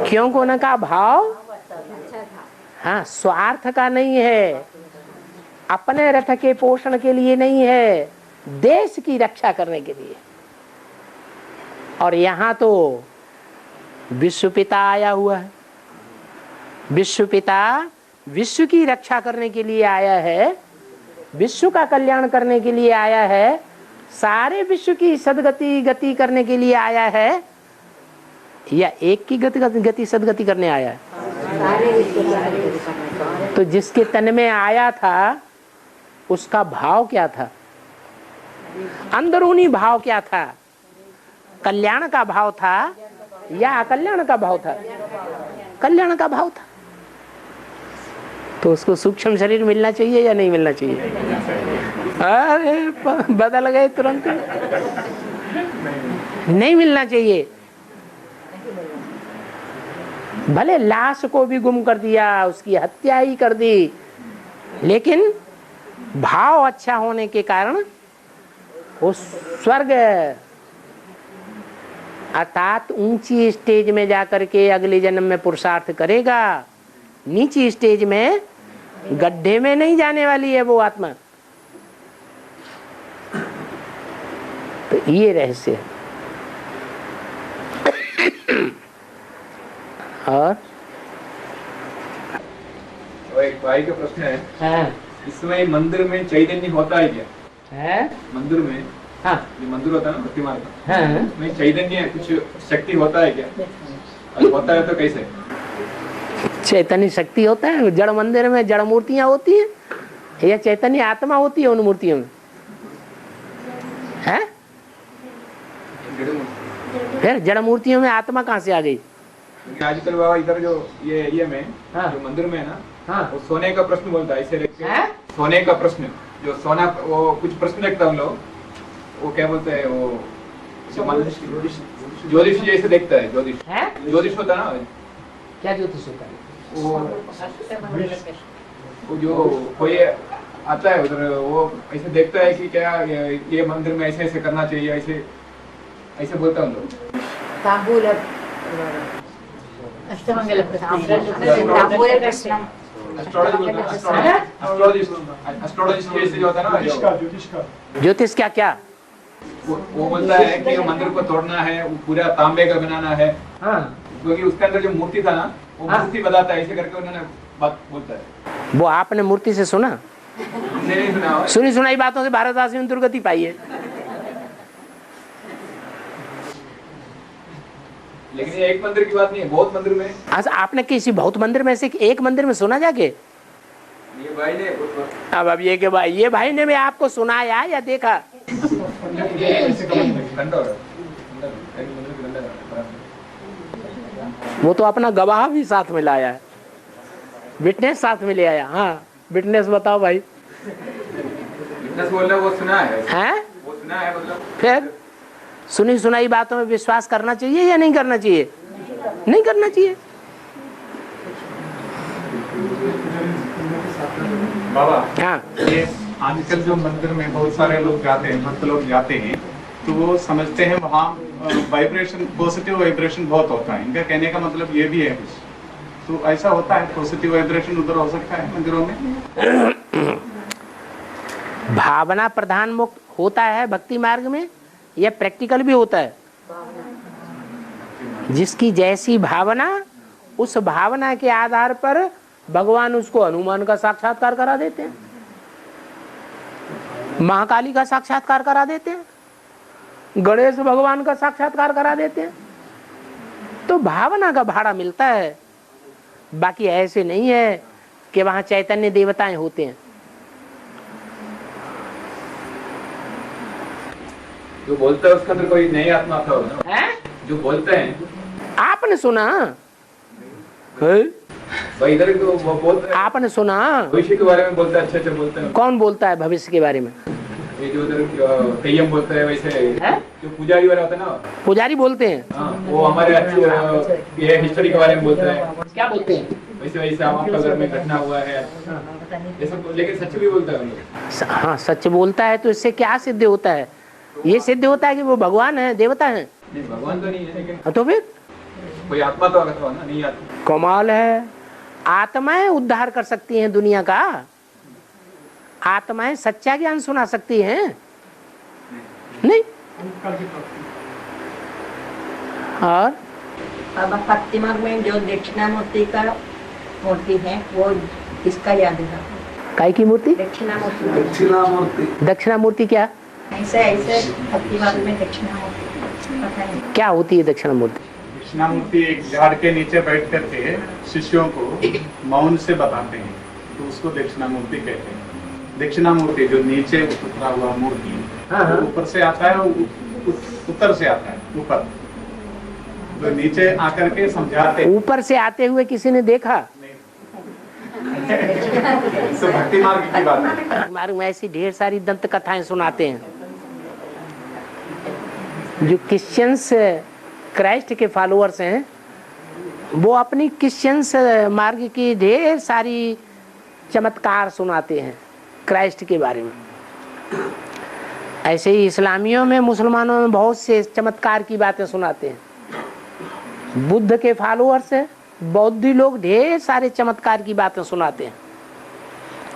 क्यों को न का भाव? हाँ, स्वार्थ का नहीं है, अपने रथ के पोषण के लिए नहीं है, देश की रक्षा करने के लिए। और यहाँ तो विश्व पिता आया हुआ है। विश्व पिता विश्व की रक्षा करने के लिए आया है, विश्व का कल्याण करने के लिए आया है, सारे विश्व की सदगति करने के लिए आया है, या एक की गति सदगति करने आया है? तो जिसके तन में आया था उसका भाव क्या था? अंदरूनी भाव क्या था? कल्याण का भाव था या अकल्याण का भाव था? कल्याण का भाव था। तो उसको सूक्ष्म शरीर मिलना चाहिए या नहीं मिलना चाहिए? अरे बदल गए तुरंत। नहीं मिलना चाहिए। भले लाश को भी गुम कर दिया, उसकी हत्या ही कर दी, लेकिन भाव अच्छा होने के कारण वो स्वर्ग अर्थात ऊंची स्टेज में जाकर के अगले जन्म में पुरुषार्थ करेगा। नीची स्टेज में गड्ढे में नहीं जाने वाली है वो आत्मा। तो ये रहस्य है। और एक भाई का प्रश्न है, हाँ, इसमें मंदिर में चैतन्य होता है क्या? है? मंदिर में, हाँ, जो मंदिर होता है ना प्रतिमा का, हाँ, उसमें चैतन्य कुछ शक्ति होता है क्या? अगर होता है तो कैसे? चैतन्य शक्ति होता है। जड़ मंदिर में जड़ मूर्तियां होती हैं, यह चैतन्य आत्मा होती है उन मूर्तियों में, है? फिर जड़ मूर्तियों में आत्मा कहाँ से आ गई? आजकल बाबा इधर जो ये एरिया में हाँ। जो मंदिर में है ना, हाँ। वो सोने का प्रश्न बोलता है, ऐसे लेके हैं? सोने का प्रश्न, जो सोना वो कुछ प्रश्न रखता है उन लोग, वो क्या बोलते हैं, वो ज्योतिष जैसे देखता है, ज्योतिष हैं? ज्योतिष होता है ना, क्या ज्योतिष होता है? वो जो कोई आता है उधर, वो ऐसे देखता है कि क्या ये मंदिर में ऐसे ऐसे करना चाहिए, ऐसे ऐसे बोलता है उन लोग। तांबूल अष्टमंगल तांबूल कृष्णम एस्ट्रोलॉजिस्ट जैसे जो होता है ना, ज्योतिष क्या क्या? वो बोलता है कि मंदिर को तोड़ना है, वो पूरा तांबे का बनाना है, हाँ। क्योंकि उसके अंदर जो मूर्ति था ना, वो हाँ। मूर्ति बताता है, ऐसे करके उन्होंने बात बोलता है। वो आपने मूर्ति से सुना? हमने नहीं सुना हुआ। सुनी सुनाई बातों से भारतवासियों ने दुर्गति पाई है। लेकिन ये एक मंदिर की बात नहीं है, बहुत मंदिर में। अच्छा, आपने किसी बहुत मंदिर में से एक मंदिर में सुना जाके? ये भाई ने अब ये के भाई, ये भाई ने भी आपको सुनाया या देखा? वो तो अपना गवाह भी साथ में लाया है, विटनेस साथ में ले आया। हाँ, विटनेस बताओ भाई। विटनेस बोल रहे, वो सुना है, हैं? वो सुना है, मतलब फिर सुनी सुनाई बातों में विश्वास करना चाहिए या नहीं करना चाहिए? नहीं करना चाहिए। बाबा, हाँ। ये आजकल जो मंदिर में बहुत सारे लोग जाते हैं, भक्त लोग जाते हैं, तो वो समझते हैं वहाँ वाइब्रेशन, पॉजिटिव वाइब्रेशन बहुत होता है। इनका कहने का मतलब ये भी है कुछ, तो ऐसा होता है, पॉजिटिव वाइब्रेशन उधर हो सकता है मंदिरों में? भावना प्रधान मुक्त होता है भक्ति मार्ग में, यह प्रैक्टिकल भी होता है। जिसकी जैसी भावना, उस भावना के आधार पर भगवान उसको हनुमान का साक्षात्कार करा देते हैं, महाकाली का साक्षात्कार करा देते हैं, गणेश भगवान का साक्षात्कार करा देते हैं। तो भावना का भाड़ा मिलता है, बाकी ऐसे नहीं है कि वहां चैतन्य देवताएं होते हैं। जो बोलता है उसके अंदर कोई नई आत्मा था ना, जो बोलते हैं। आपने सुना? भाई इधर तो वो बोलते हैं, आपने सुना? भविष्य के बारे में बोलते हैं, अच्छे बोलते हैं। कौन बोलता है भविष्य के बारे में? ये जो उधर तेयम बोलते हैं, वैसे जो पुजारी वाला होता है ना, पुजारी बोलते हैं। हाँ, वो हमारे अच्छे ये हिस्ट्री के बारे में बोलते हैं। क्या बोलते हैं? वैसे वैसे आपका घर में घटना हुआ है, ये सब, लेकिन सच भी बोलता है उन लोग। हाँ, सच बोलता है तो इससे क्या सिद्ध होता है? ये सिद्ध होता है कि वो भगवान है, देवता है। नहीं, भगवान तो नहीं है, लेकिन तो फिर कोई आत्मा तो आत्मा ना, नहीं आत्मा। कमाल है, आत्माएं उद्धार कर सकती हैं दुनिया का, आत्माएं सच्चा ज्ञान सुना सकती हैं? नहीं। और बाबा भक्ति मार्ग में जो दक्षिणामूर्ति का मूर्ति है, वो किसका याद है? काय की मूर्ति? दक्षिणामूर्ति। दक्षिणामूर्ति क्या? ऐसे ऐसे भक्ति मार्ग में दक्षिणामूर्ति पता है। क्या होती है दक्षिणामूर्ति? दक्षिणामूर्ति एक झाड़ के नीचे बैठ करके शिष्यों को मौन से बताते हैं, तो उसको दक्षिणामूर्ति कहते हैं। दक्षिणामूर्ति जो नीचे उतरा हुआ मूर्ति, ऊपर से आता है, उत्तर से आता है, ऊपर तो नीचे आकर के समझाते। ऊपर से आते हुए किसी ने देखा? तो भक्ति मार्ग की बात है। मार्ग में ऐसी ढेर सारी दंत कथाएं सुनाते हैं। जो क्रिश्चियंस क्राइस्ट के फॉलोअर्स हैं, वो अपनी क्रिश्चियंस मार्ग की ढेर सारी चमत्कार सुनाते हैं क्राइस्ट के बारे में। ऐसे ही इस्लामियों में, मुसलमानों में बहुत से चमत्कार की बातें सुनाते हैं। बुद्ध के फॉलोअर्स हैं, बौद्धी लोग ढेर सारे चमत्कार की बातें सुनाते हैं।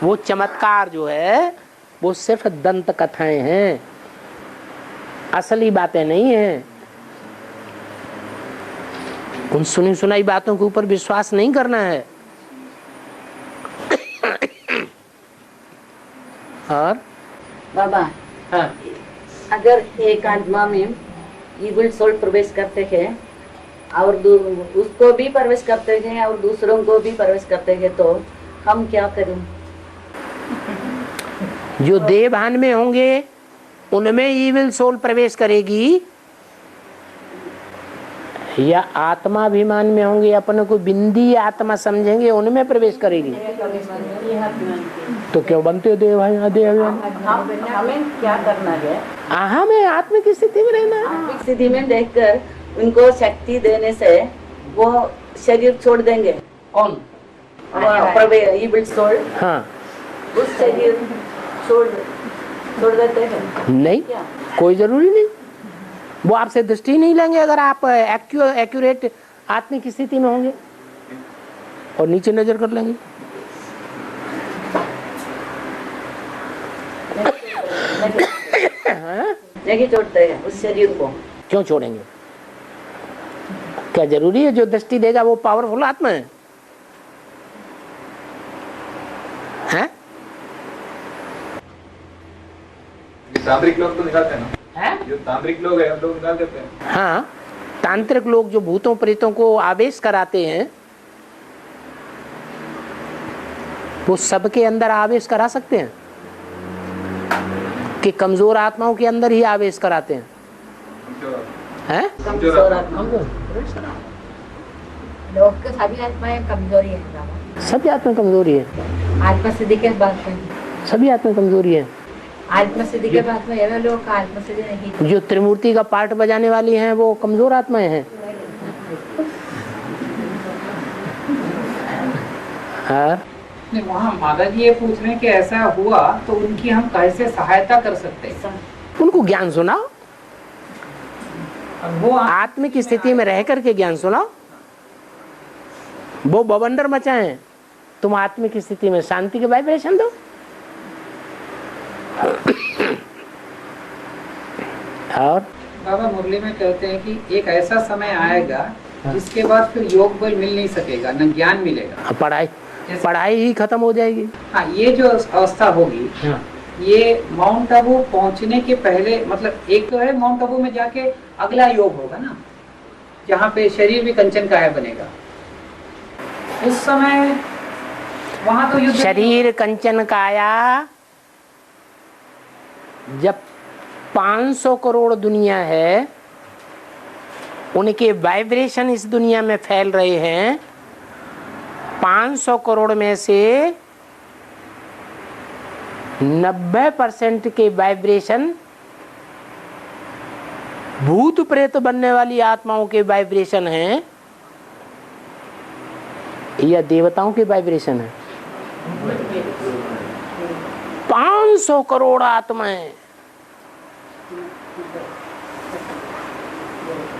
वो चमत्कार जो है वो सिर्फ दंत कथाएं हैं, असली बातें नहीं हैं। उन सुनी सुनाई बातों के ऊपर विश्वास नहीं करना है। और बाबा, हाँ, अगर एक आत्मा में इविल सोल प्रवेश करते हैं और उसको भी प्रवेश करते हैं और दूसरों को भी प्रवेश करते हैं, तो हम क्या करें? जो देह भान में होंगे उनमें ईविल सोल प्रवेश करेगी, या आत्माभिमान में होंगे अपने को बिंदी आत्मा समझेंगे उनमें प्रवेश करेगी। तो क्यों बनते हो देह भान देह अभिमान? हमें क्या करना है? हमें आत्म की स्थिति में रहना है। आत्मिक स्थिति में देखकर उनको शक्ति देने से वो शरीर छोड़ देंगे। कौन? Evil soul. हाँ, उस शरीर छोड़ देते हैं। नहीं, कोई जरूरी नहीं, वो आपसे दृष्टि नहीं लेंगे अगर आप एक्यूरेट आत्मिक स्थिति में होंगे, और नीचे नजर कर लेंगे। नहीं छोड़ते हैं उस शरीर को। क्यों छोड़ेंगे? क्या जरूरी है जो दृष्टि देगा वो पावरफुल आत्मा है? हैं? तांत्रिक लोग तो निकालते हैं ना, जो तांत्रिक लोग हैं हम लोग निकाल देते हैं। हाँ, तांत्रिक लोग जो भूतों प्रेतों को आवेश कराते हैं वो सबके अंदर आवेश करा सकते हैं कि कमजोर आत्माओं के अंदर ही आवेश कराते हैं? हैं? कमजोर आत्मा। लोग के सभी आत्माएं कमजोरी है। सभी आत्मा कमजोरी है। आत्मा सिद्धि के बात में सभी आत्मा कमजोरी है। आत्मा सिद्धि के बात में ये लोग का आत्मा सिद्धि नहीं। जो त्रिमूर्ति का पार्ट बजाने वाली हैं वो कमजोर आत्माएं हैं। हाँ? नहीं, वहाँ माता जी ये पूछ रहे हैं कि ऐसा हुआ तो उनकी हम कैसे सहायता कर सकते हैं? उनको ज्ञान सुनाओ, और वो आत्मिक स्थिति में रह करके ज्ञान सुनाओ। वो बवंडर मचाएं, तुम आत्मिक स्थिति में शांति के वाइब्रेशन दो। और बाबा मुरली में कहते हैं कि एक ऐसा समय आएगा जिसके बाद फिर योग बल मिल नहीं सकेगा, न ज्ञान मिलेगा, पढ़ाई ही खत्म हो जाएगी। हाँ, ये जो अवस्था होगी, हाँ। ये माउंट आबू पहुंचने के पहले, मतलब एक तो है माउंट आबू में जाके अगला योग होगा ना, जहाँ पे शरीर भी कंचन काया बनेगा। उस समय वहां तो युद्ध शरीर कंचन काया जब 500 करोड़ दुनिया है, उनके वाइब्रेशन इस दुनिया में फैल रहे हैं। 500 करोड़ में से 90% के वाइब्रेशन भूत प्रेत बनने वाली आत्माओं के वाइब्रेशन हैं या देवताओं के वाइब्रेशन है? 500 करोड़ आत्माएं।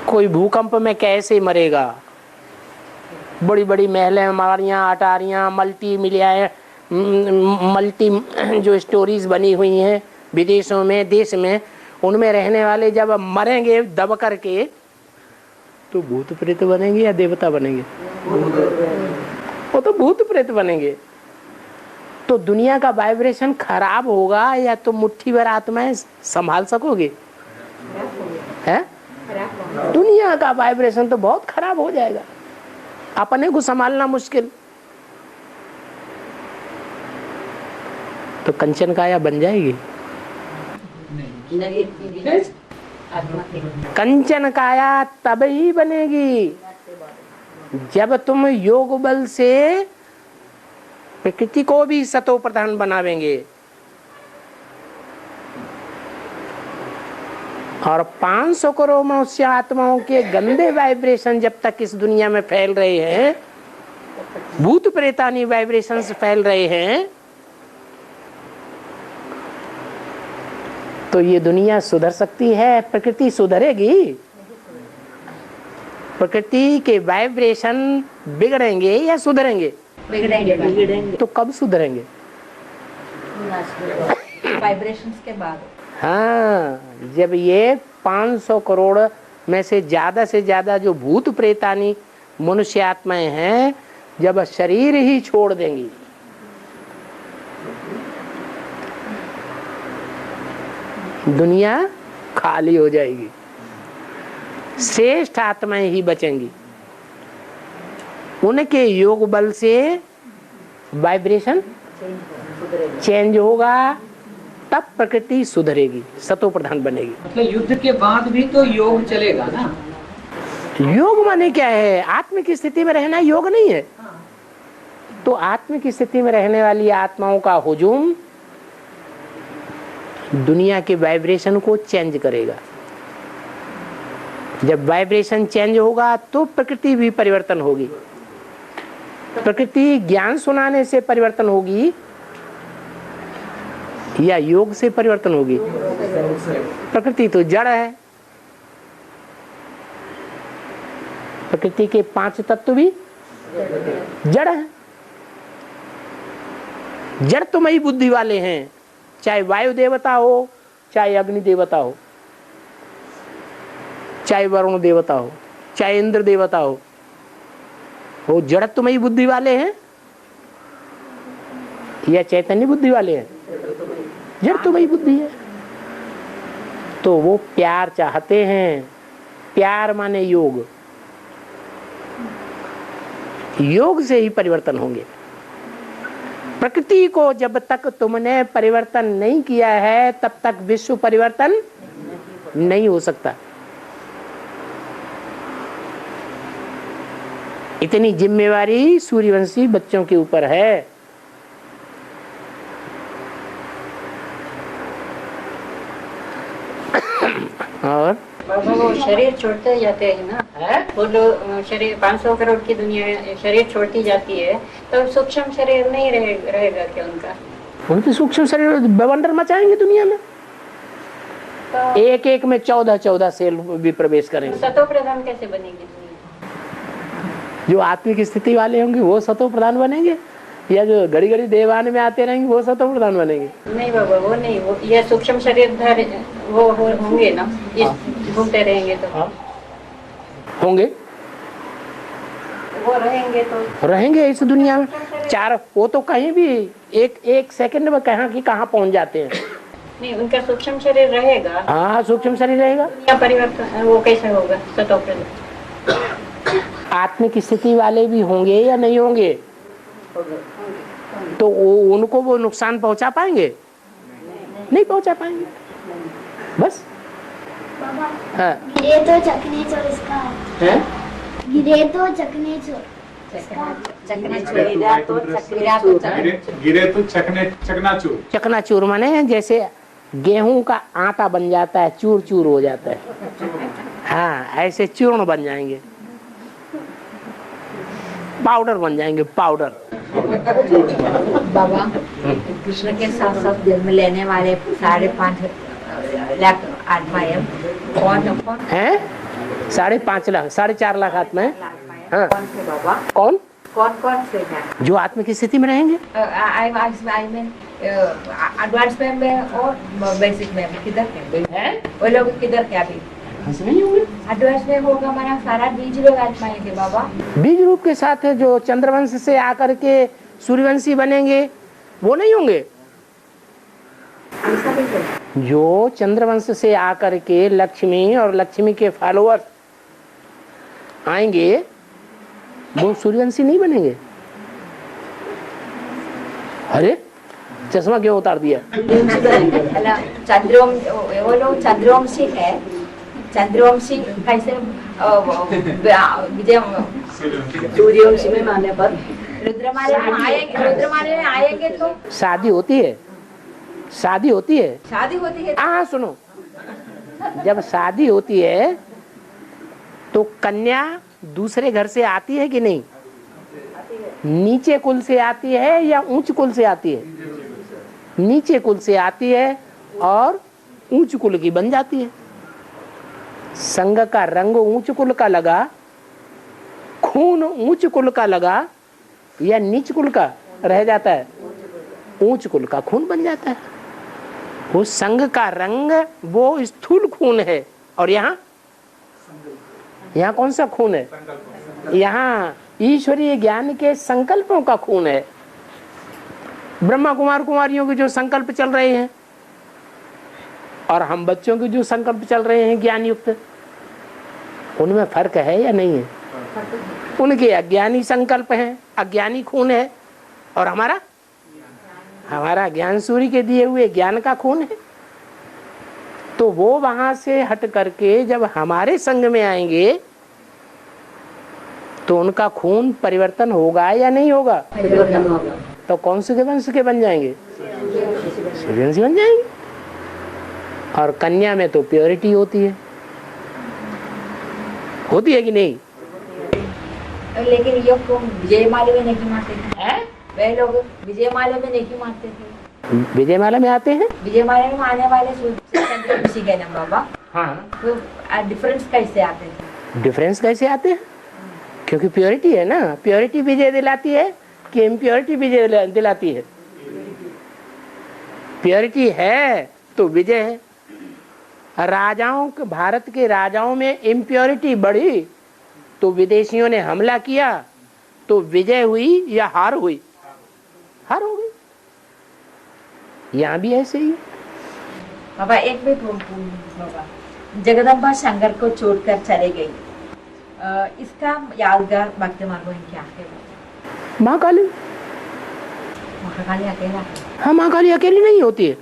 कोई भूकंप में कैसे मरेगा? बड़ी बड़ी महलें, मारियां, अटारियां, मल्टी जो स्टोरीज बनी हुई हैं विदेशों में, देश में, उनमें रहने वाले जब मरेंगे दब करके तो भूत प्रेत बनेंगे या देवता बनेंगे? वो तो भूत प्रेत बनेंगे। तो दुनिया का वाइब्रेशन खराब होगा या तो मुट्ठी भर आत्माएं संभाल सकोगे? है? दुनिया का वाइब्रेशन तो बहुत खराब हो जाएगा, अपने को संभालना मुश्किल। तो कंचन काया बन जाएगी। कंचन काया तब ही बनेगी जब तुम योग बल से प्रकृति को भी सतो प्रधान बनावेंगे। और 500 करोड़ मनुष्य आत्माओं के गंदे वाइब्रेशन जब तक इस दुनिया में फैल रहे हैं, भूत प्रेतानी वाइब्रेशंस फैल रहे हैं, तो ये दुनिया सुधर सकती है? प्रकृति सुधरेगी? प्रकृति के वाइब्रेशन बिगड़ेंगे या सुधरेंगे? बिगड़ेंगे। तो कब सुधरेंगे? वाइब्रेशंस के बाद। हाँ, जब ये 500 करोड़ में से ज्यादा जो भूत प्रेतानी मनुष्य आत्माएं हैं, जब शरीर ही छोड़ देंगी, दुनिया खाली हो जाएगी, श्रेष्ठ आत्माएं ही बचेंगी। उनके योग बल से वाइब्रेशन चेंज होगा, तब प्रकृति सुधरेगी, सतो प्रधान बनेगी। मतलब युद्ध के बाद भी तो योग चलेगा ना। योग माने क्या है? आत्म की स्थिति में रहना योग नहीं है। तो आत्म की स्थिति में रहने वाली आत्माओं का हुजूम दुनिया के वाइब्रेशन को चेंज करेगा। जब वाइब्रेशन चेंज होगा तो प्रकृति भी परिवर्तन होगी। प्रकृति ज्ञान सुनाने से परिवर्तन होगी या योग से परिवर्तन होगी? प्रकृति तो जड़ है। प्रकृति के 5 तत्व भी जड़ है। जड़ तो मई बुद्धि वाले हैं, चाहे वायु देवता हो, चाहे अग्नि देवता हो, चाहे वरुण देवता हो, चाहे इंद्र देवता हो, वो जड़त्वमयी बुद्धि वाले हैं या चैतन्य बुद्धि वाले हैं? जड़त्वमयी बुद्धि है। तो वो प्यार चाहते हैं। प्यार माने योग। योग से ही परिवर्तन होंगे। प्रकृति को जब तक तुमने परिवर्तन नहीं किया है तब तक विश्व परिवर्तन नहीं हो सकता। इतनी जिम्मेवारी सूर्यवंशी बच्चों के ऊपर है। और बाबा वो शरीर छोड़ते जाते हैं ना, वो लोग शरीर 500 करोड़ की दुनिया शरीर छोड़ती जाती है, तो सूक्ष्म शरीर नहीं रहेगा क्या उनका? उनके सूक्ष्म शरीर बवंडर मचाएंगे दुनिया में। तो एक एक में 14 सेल भी प्रवेश करेंगे। सतो प्रधान कैसे बनेगी दुनिया? जो आत्मिक स्थिति वाले होंगे वो सतो प्रधान बनेंगे, या जो घड़ी घड़ी देवान में आते रहेंगे वो सतो प्रधान बनेंगे? नहीं बाबा, वो नहीं, वो ये सूक्ष्म शरीर वो होंगे ना, ये घूमते रहेंगे तो होंगे, वो रहेंगे इस दुनिया में। चार वो तो कहीं भी एक सेकंड में कहाँ पहुंच जाते हैं। नहीं, उनका सूक्ष्म शरीर रहेगा। हाँ, सूक्ष्म शरीर रहेगा। या परिवर्तन वो कैसे होगा? सतो प्रधान आत्मिक स्थिति वाले भी होंगे या नहीं होंगे? तो उनको वो नुकसान पहुंचा पाएंगे? नहीं पहुंचा पाएंगे। बस हाँ। गिरे तो चकने चोर इसका है? गिरे तो चकने चोर गिरे तो चकनाचूर। चकनाचूर माने जैसे गेहूं का आटा बन जाता है, चूर चूर हो जाता है। हाँ, ऐसे चूर्ण बन जाएंगे, पाउडर बन जाएंगे, पाउडर। बाबा, कृष्ण के साथ साथ जन्म लेने वाले 5.5 लाख आत्माएं कौन है? 5.5 लाख, 4.5 लाख आत्मा है। हाँ। कौन से बाबा? कौन से हैं? जो आत्मा की स्थिति में रहेंगे। आई मीन एडवांस में और बेसिक में किधर है? वो लोग किधर क्या भी एडवांस में होगा? हमारा सारा बीज लोग आत्माएं के बाबा। बीज रूप के साथ जो चंद्रवंश से आकर के सूर्यवंशी बनेंगे वो नहीं होंगे? जो चंद्रवंश से आकर के लक्ष्मी और लक्ष्मी के फॉलोअर्स आएंगे वो सूर्यवंशी नहीं बनेंगे। अरे चश्मा क्यों उतार दिया? वो लोग चंद्रवंशी है। चंद्रवंशी कैसे सूर्यवंशी में माने पर रुद्रमाले में आएंगे तो शादी होती है। शादी होती है। हाँ सुनो, जब शादी होती है तो कन्या दूसरे घर से आती है कि नहीं? नीचे कुल से आती है या ऊंच कुल से आती है? नीचे कुल से आती है और ऊंच कुल की बन जाती है। संग का रंग ऊंच कुल का लगा, खून ऊंच कुल का लगा या नीच कुल का रह जाता है? ऊंच कुल का खून बन जाता है। वो संग का रंग वो स्थूल खून है, और यहाँ कौन सा खून है? यहाँ ईश्वरीय ज्ञान के संकल्पों का खून है। ब्रह्मा कुमार कुमारियों के जो संकल्प चल रहे हैं और हम बच्चों के जो संकल्प चल रहे हैं ज्ञान युक्त, उनमें फर्क है या नहीं है? उनके अज्ञानी संकल्प हैं, अज्ञानी खून है, और हमारा हमारा ज्ञान सूर्य के दिए हुए ज्ञान का खून है। तो वो वहां से हट करके जब हमारे संग में आएंगे तो उनका खून परिवर्तन होगा या नहीं होगा? तो कौन से वंश के बन जाएंगे? सूर्यवंशी बन जाएंगे। और कन्या में तो प्योरिटी होती है कि नहीं? लेकिन ये को विजयमाला में नहीं मारते थे, वे लोग विजयमाला में नहीं मारते थे। विजयमाला में आते हैं, विजयमाला में आने वाले सूर्य गए ना बाबा। हाँ, तो डिफरेंस कैसे आते थे? डिफरेंस कैसे आते हैं? क्योंकि प्योरिटी है ना। प्योरिटी विजय दिलाती है कि इम्प्योरिटी विजय दिलाती है? प्योरिटी है तो विजय है। राजाओं, भारत के राजाओं में इम्प्योरिटी बढ़ी तो विदेशियों ने हमला किया तो विजय हुई या हार हुई? हार हो गई। यहाँ भी ऐसे ही। बाबा एक भी बाबा, जगदम्बा शंकर को छोड़कर चले गई, इसका यादगार भक्त मार्ग क्या है? महाकाली। महाकाली अकेला? हाँ, महाकाली अकेली नहीं होती है।